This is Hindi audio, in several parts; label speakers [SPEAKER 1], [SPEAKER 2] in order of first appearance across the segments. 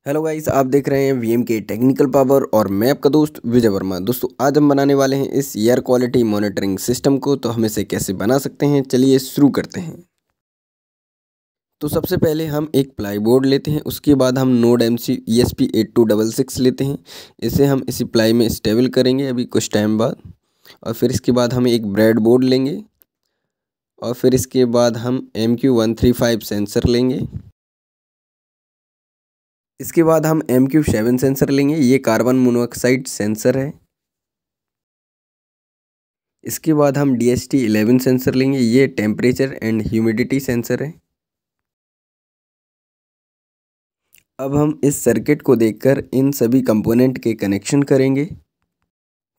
[SPEAKER 1] हेलो गाइस, आप देख रहे हैं वीएम के टेक्निकल पावर और मैं आपका दोस्त विजय वर्मा। दोस्तों, आज हम बनाने वाले हैं इस एयर क्वालिटी मॉनिटरिंग सिस्टम को। तो हम इसे कैसे बना सकते हैं, चलिए शुरू करते हैं। तो सबसे पहले हम एक प्लाई बोर्ड लेते हैं, उसके बाद हम नोड एमसी ESP8266 लेते हैं। इसे हम इसी प्लाई में स्टेबल करेंगे अभी कुछ टाइम बाद। और फिर इसके बाद हम एक ब्रेड बोर्ड लेंगे और फिर इसके बाद हम MQ135 सेंसर लेंगे। इसके बाद हम MQ7 सेंसर लेंगे, ये कार्बन मोनोऑक्साइड सेंसर है। इसके बाद हम DHT11 सेंसर लेंगे, ये टेम्परेचर एंड ह्यूमिडिटी सेंसर है। अब हम इस सर्किट को देखकर इन सभी कंपोनेंट के कनेक्शन करेंगे।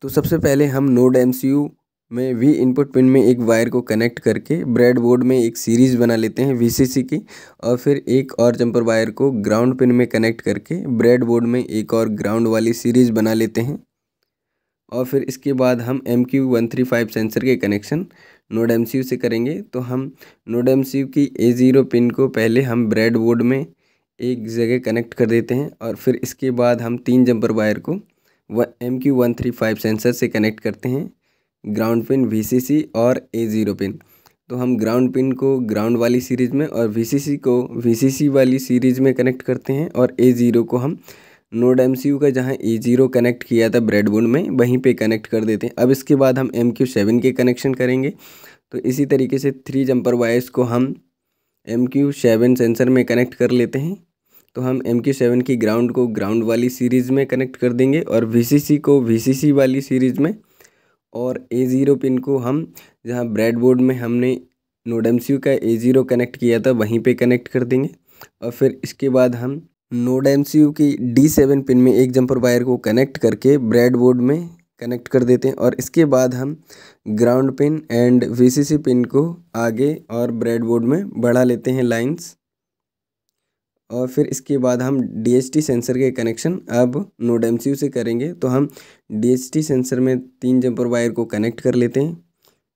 [SPEAKER 1] तो सबसे पहले हम नोड MCU में V इनपुट पिन में एक वायर को कनेक्ट करके ब्रेड बोर्ड में एक सीरीज़ बना लेते हैं VCC की। और फिर एक और जंपर वायर को ग्राउंड पिन में कनेक्ट करके ब्रेड बोर्ड में एक और ग्राउंड वाली सीरीज़ बना लेते हैं। और फिर इसके बाद हम MQ135 सेंसर के कनेक्शन नोड MCU से करेंगे। तो हम नोड MCU की A0 पिन को पहले हम ब्रेड बोर्ड में एक जगह कनेक्ट कर देते हैं और फिर इसके बाद हम 3 जंपर वायर को MQ135 सेंसर से कनेक्ट करते हैं, ग्राउंड पिन, VCC और A0 पिन। तो हम ग्राउंड पिन को ग्राउंड वाली सीरीज़ में और VCC को VCC वाली सीरीज़ में कनेक्ट करते हैं और A0 को हम नोड MCU का जहां A0 कनेक्ट किया था ब्रेडबोर्ड में वहीं पे कनेक्ट कर देते हैं। अब इसके बाद हम MQ7 के कनेक्शन करेंगे। तो इसी तरीके से 3 जंपर वायर्स को हम MQ7 सेंसर में कनेक्ट कर लेते हैं। तो हम MQ7 की ग्राउंड को ग्राउंड वाली सीरीज़ में कनेक्ट कर देंगे और VCC को VCC वाली सीरीज़ में, और A0 पिन को हम जहाँ ब्रेडबोर्ड में हमने नोड MCU का A0 कनेक्ट किया था वहीं पे कनेक्ट कर देंगे। और फिर इसके बाद हम नोड MCU की D7 पिन में एक जंपर वायर को कनेक्ट करके ब्रेडबोर्ड में कनेक्ट कर देते हैं और इसके बाद हम ground pin and VCC pin को आगे और ब्रेडबोर्ड में बढ़ा लेते हैं लाइंस। और फिर इसके बाद हम DHT सेंसर के कनेक्शन अब नोड MCU से करेंगे। तो हम DHT सेंसर में 3 जंपर वायर को कनेक्ट कर लेते हैं,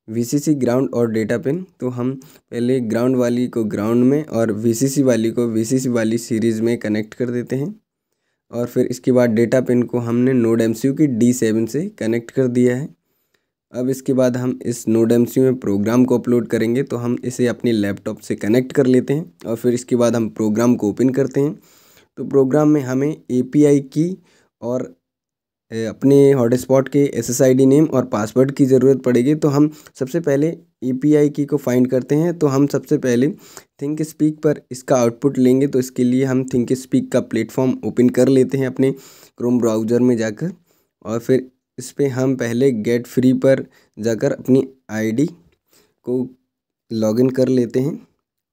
[SPEAKER 1] VCC, ग्राउंड और डेटा पिन। तो हम पहले ग्राउंड वाली को ग्राउंड में और VCC वाली को VCC वाली सीरीज़ में कनेक्ट कर देते हैं। और फिर इसके बाद डेटा पिन को हमने नोड MCU की D7 से कनेक्ट कर दिया है। अब इसके बाद हम इस नोड MCU में प्रोग्राम को अपलोड करेंगे। तो हम इसे अपनी लैपटॉप से कनेक्ट कर लेते हैं और फिर इसके बाद हम प्रोग्राम को ओपन करते हैं। तो प्रोग्राम में हमें API की और अपने हॉटस्पॉट के SSID नेम और पासवर्ड की ज़रूरत पड़ेगी। तो हम सबसे पहले API की को फाइंड करते हैं। तो हम सबसे पहले थिंकस्पीक पर इसका आउटपुट लेंगे। तो इसके लिए हम थिंकस्पीक का प्लेटफॉर्म ओपन कर लेते हैं अपने क्रोम ब्राउज़र में जाकर, और फिर इस पर हम पहले गेट फ्री पर जाकर अपनी ID को लॉगिन कर लेते हैं।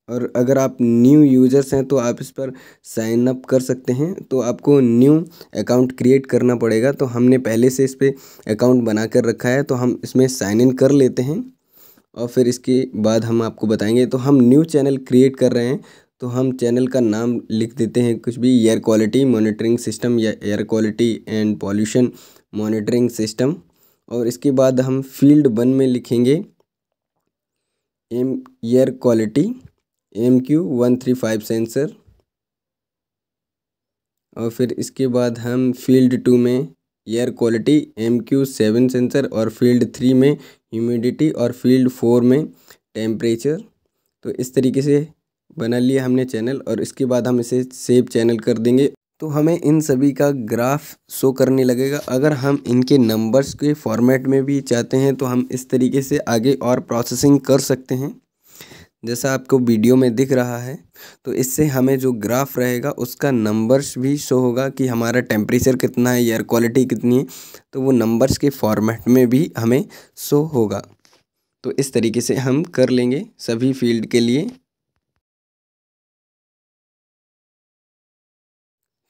[SPEAKER 1] और अगर आप न्यू यूज़र्स हैं तो आप इस पर साइन अप कर सकते हैं। तो आपको न्यू अकाउंट क्रिएट करना पड़ेगा। तो हमने पहले से इस पर अकाउंट बना कर रखा है, तो हम इसमें साइन इन कर लेते हैं और फिर इसके बाद हम आपको बताएंगे। तो हम न्यू चैनल क्रिएट कर रहे हैं, तो हम चैनल का नाम लिख देते हैं कुछ भी, एयर क्वालिटी मॉनिटरिंग सिस्टम या air quality and pollution monitoring system. और इसके बाद हम फील्ड 1 में लिखेंगे एयर क्वालिटी MQ135 सेंसर। और फिर इसके बाद हम फील्ड 2 में एयर क्वालिटी MQ7 सेंसर, और फील्ड 3 में ह्यूमिडिटी, और फील्ड 4 में टेम्परेचर। तो इस तरीके से बना लिया हमने चैनल, और इसके बाद हम इसे सेव चैनल कर देंगे। तो हमें इन सभी का ग्राफ शो करने लगेगा। अगर हम इनके नंबर्स के फॉर्मेट में भी चाहते हैं तो हम इस तरीके से आगे और प्रोसेसिंग कर सकते हैं, जैसा आपको वीडियो में दिख रहा है। तो इससे हमें जो ग्राफ रहेगा उसका नंबर्स भी शो होगा कि हमारा टेम्परेचर कितना है, एयर क्वालिटी कितनी है, तो वो नंबर्स के फॉर्मेट में भी हमें शो होगा। तो इस तरीके से हम कर लेंगे सभी फील्ड के लिए।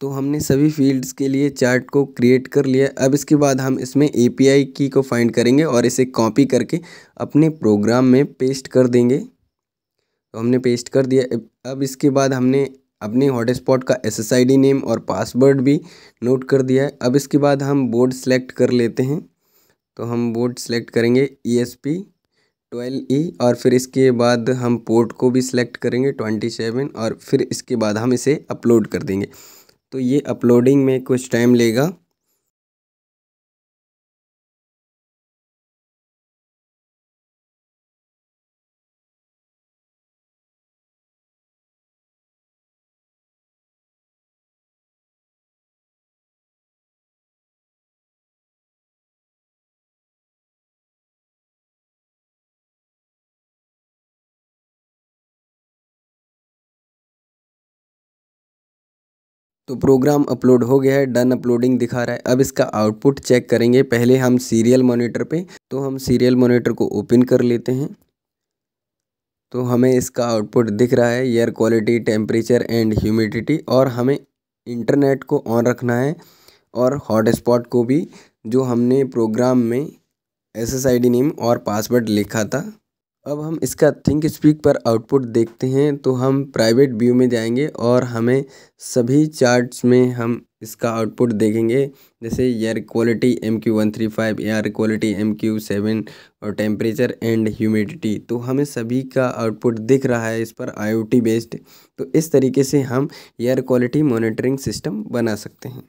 [SPEAKER 1] तो हमने सभी फील्ड्स के लिए चार्ट को क्रिएट कर लिया। अब इसके बाद हम इसमें API की को फाइंड करेंगे और इसे कॉपी करके अपने प्रोग्राम में पेस्ट कर देंगे। तो हमने पेस्ट कर दिया। अब इसके बाद हमने अपने हॉटस्पॉट का SSID नेम और पासवर्ड भी नोट कर दिया है। अब इसके बाद हम बोर्ड सेलेक्ट कर लेते हैं। तो हम बोर्ड सेलेक्ट करेंगे ESP12E, और फिर इसके बाद हम पोर्ट को भी सिलेक्ट करेंगे 27, और फिर इसके बाद हम इसे अपलोड कर देंगे। तो ये अपलोडिंग में कुछ टाइम लेगा। तो प्रोग्राम अपलोड हो गया है, डन अपलोडिंग दिखा रहा है। अब इसका आउटपुट चेक करेंगे। पहले हम सीरियल मॉनिटर पे, तो हम सीरियल मॉनिटर को ओपन कर लेते हैं। तो हमें इसका आउटपुट दिख रहा है, air quality, temperature and humidity. और हमें इंटरनेट को ऑन रखना है और हॉटस्पॉट को भी, जो हमने प्रोग्राम में SSID नेम और पासवर्ड लिखा था। अब हम इसका थिंक स्पीक पर आउटपुट देखते हैं। तो हम प्राइवेट व्यू में जाएंगे और हमें सभी चार्ट्स में हम इसका आउटपुट देखेंगे, जैसे air quality MQ135, air quality MQ7 और टेम्परेचर एंड ह्यूमिडिटी। तो हमें सभी का आउटपुट दिख रहा है इस पर IoT बेस्ड। तो इस तरीके से हम एयर क्वालिटी मॉनिटरिंग सिस्टम बना सकते हैं।